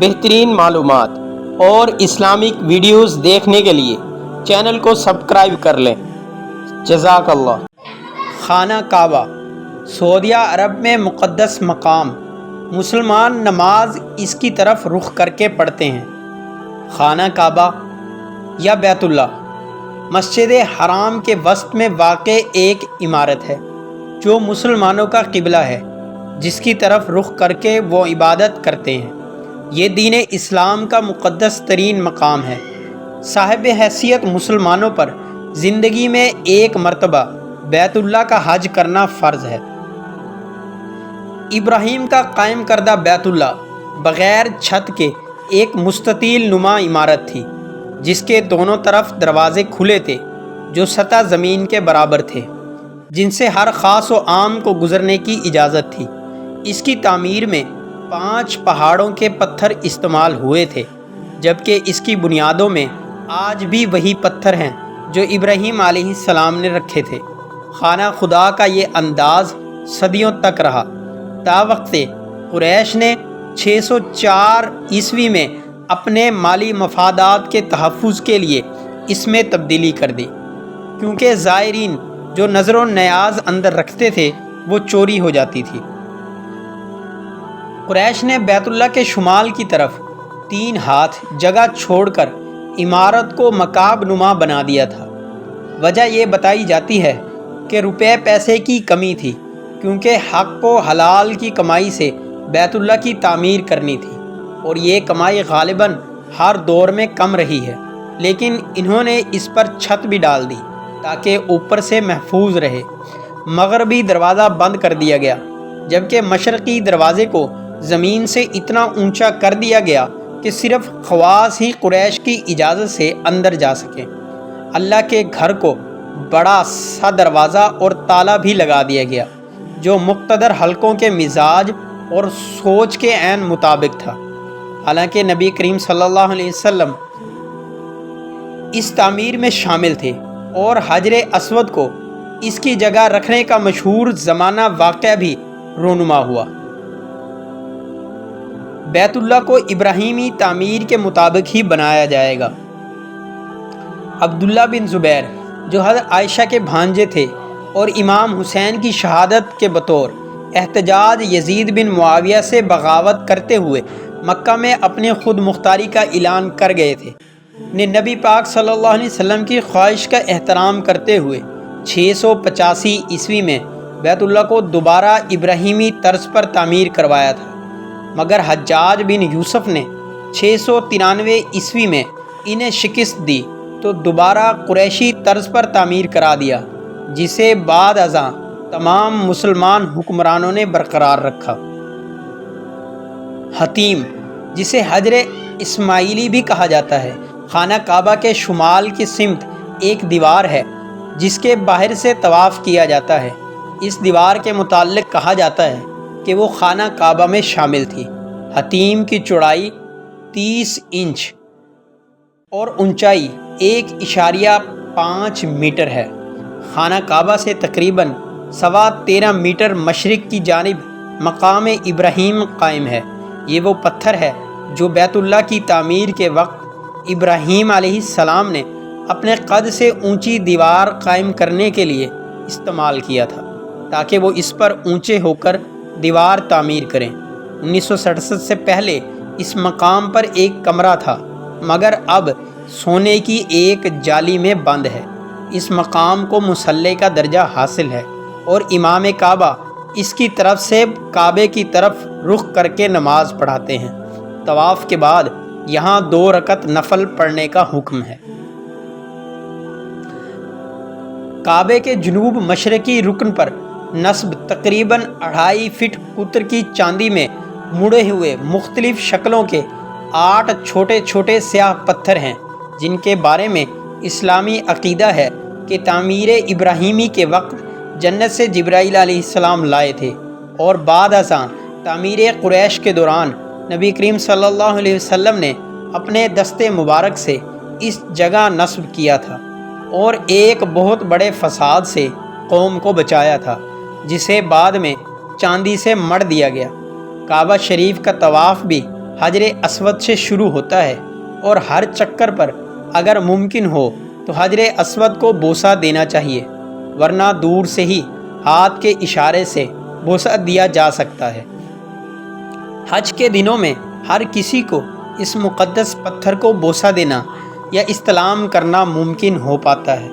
بہترین معلومات اور اسلامک ویڈیوز دیکھنے کے لیے چینل کو سبسکرائب کر لیں۔ جزاک اللہ۔ خانہ کعبہ سعودیہ عرب میں مقدس مقام، مسلمان نماز اس کی طرف رخ کر کے پڑھتے ہیں۔ خانہ کعبہ یا بیت اللہ مسجد حرام کے وسط میں واقع ایک عمارت ہے جو مسلمانوں کا قبلہ ہے، جس کی طرف رخ کر کے وہ عبادت کرتے ہیں۔ یہ دین اسلام کا مقدس ترین مقام ہے۔ صاحب حیثیت مسلمانوں پر زندگی میں ایک مرتبہ بیت اللہ کا حج کرنا فرض ہے۔ ابراہیم کا قائم کردہ بیت اللہ بغیر چھت کے ایک مستطیل نما عمارت تھی، جس کے دونوں طرف دروازے کھلے تھے جو سطح زمین کے برابر تھے، جن سے ہر خاص و عام کو گزرنے کی اجازت تھی۔ اس کی تعمیر میں 5 پہاڑوں کے پتھر استعمال ہوئے تھے، جبکہ اس کی بنیادوں میں آج بھی وہی پتھر ہیں جو ابراہیم علیہ السلام نے رکھے تھے۔ خانہ خدا کا یہ انداز صدیوں تک رہا، تا وقت قریش نے 604 عیسوی میں اپنے مالی مفادات کے تحفظ کے لیے اس میں تبدیلی کر دی، کیونکہ زائرین جو نظر و نیاز اندر رکھتے تھے وہ چوری ہو جاتی تھی۔ قریش نے بیت اللہ کے شمال کی طرف 3 ہاتھ جگہ چھوڑ کر عمارت کو مکعب نما بنا دیا تھا۔ وجہ یہ بتائی جاتی ہے کہ روپے پیسے کی کمی تھی، کیونکہ حق و حلال کی کمائی سے بیت اللہ کی تعمیر کرنی تھی، اور یہ کمائی غالباً ہر دور میں کم رہی ہے، لیکن انہوں نے اس پر چھت بھی ڈال دی تاکہ اوپر سے محفوظ رہے۔ مغربی دروازہ بند کر دیا گیا، جبکہ مشرقی دروازے کو زمین سے اتنا اونچا کر دیا گیا کہ صرف خواص ہی قریش کی اجازت سے اندر جا سکیں۔ اللہ کے گھر کو بڑا سا دروازہ اور تالا بھی لگا دیا گیا، جو مقتدر حلقوں کے مزاج اور سوچ کے عین مطابق تھا۔ حالانکہ نبی کریم صلی اللہ علیہ وسلم اس تعمیر میں شامل تھے، اور حجر اسود کو اس کی جگہ رکھنے کا مشہور زمانہ واقعہ بھی رونما ہوا۔ بیت اللہ کو ابراہیمی تعمیر کے مطابق ہی بنایا جائے گا۔ عبداللہ بن زبیر جو حضرت عائشہ کے بھانجے تھے اور امام حسین کی شہادت کے بطور احتجاج یزید بن معاویہ سے بغاوت کرتے ہوئے مکہ میں اپنے خود مختاری کا اعلان کر گئے تھے، نے نبی پاک صلی اللہ علیہ وسلم کی خواہش کا احترام کرتے ہوئے 685 عیسوی میں بیت اللہ کو دوبارہ ابراہیمی طرز پر تعمیر کروایا تھا، مگر حجاج بن یوسف نے 693 عیسوی میں انہیں شکست دی تو دوبارہ قریشی طرز پر تعمیر کرا دیا، جسے بعد ازاں تمام مسلمان حکمرانوں نے برقرار رکھا۔ حتیم، جسے حجر اسماعیلی بھی کہا جاتا ہے، خانہ کعبہ کے شمال کی سمت ایک دیوار ہے جس کے باہر سے طواف کیا جاتا ہے۔ اس دیوار کے متعلق کہا جاتا ہے کہ وہ خانہ کعبہ میں شامل تھی۔ حتیم کی چوڑائی 30 انچ اور اونچائی 1.5 میٹر ہے۔ خانہ کعبہ سے تقریباً 13.25 میٹر مشرق کی جانب مقام ابراہیم قائم ہے۔ یہ وہ پتھر ہے جو بیت اللہ کی تعمیر کے وقت ابراہیم علیہ السلام نے اپنے قد سے اونچی دیوار قائم کرنے کے لیے استعمال کیا تھا، تاکہ وہ اس پر اونچے ہو کر دیوار تعمیر کریں۔ 1967 سے پہلے اس مقام پر ایک کمرہ تھا، مگر اب سونے کی ایک جالی میں بند ہے۔ اس مقام کو مصلی کا درجہ حاصل ہے، اور امام کعبہ اس کی طرف سے کعبے کی طرف رخ کر کے نماز پڑھاتے ہیں۔ طواف کے بعد یہاں 2 رکعت نفل پڑھنے کا حکم ہے۔ کعبے کے جنوب مشرقی رکن پر نصب تقریباً 2.5 فٹ قطر کی چاندی میں مڑے ہوئے مختلف شکلوں کے 8 چھوٹے چھوٹے سیاہ پتھر ہیں، جن کے بارے میں اسلامی عقیدہ ہے کہ تعمیر ابراہیمی کے وقت جنت سے جبرائیل علیہ السلام لائے تھے، اور بعد ازاں تعمیر قریش کے دوران نبی کریم صلی اللہ علیہ وسلم نے اپنے دست مبارک سے اس جگہ نصب کیا تھا، اور ایک بہت بڑے فساد سے قوم کو بچایا تھا، جسے بعد میں چاندی سے مڑ دیا گیا۔ کعبہ شریف کا طواف بھی حجر اسود سے شروع ہوتا ہے اور ہر چکر پر اگر ممکن ہو تو حجر اسود کو بوسہ دینا چاہیے، ورنہ دور سے ہی ہاتھ کے اشارے سے بوسہ دیا جا سکتا ہے۔ حج کے دنوں میں ہر کسی کو اس مقدس پتھر کو بوسہ دینا یا استلام کرنا ممکن ہو پاتا ہے۔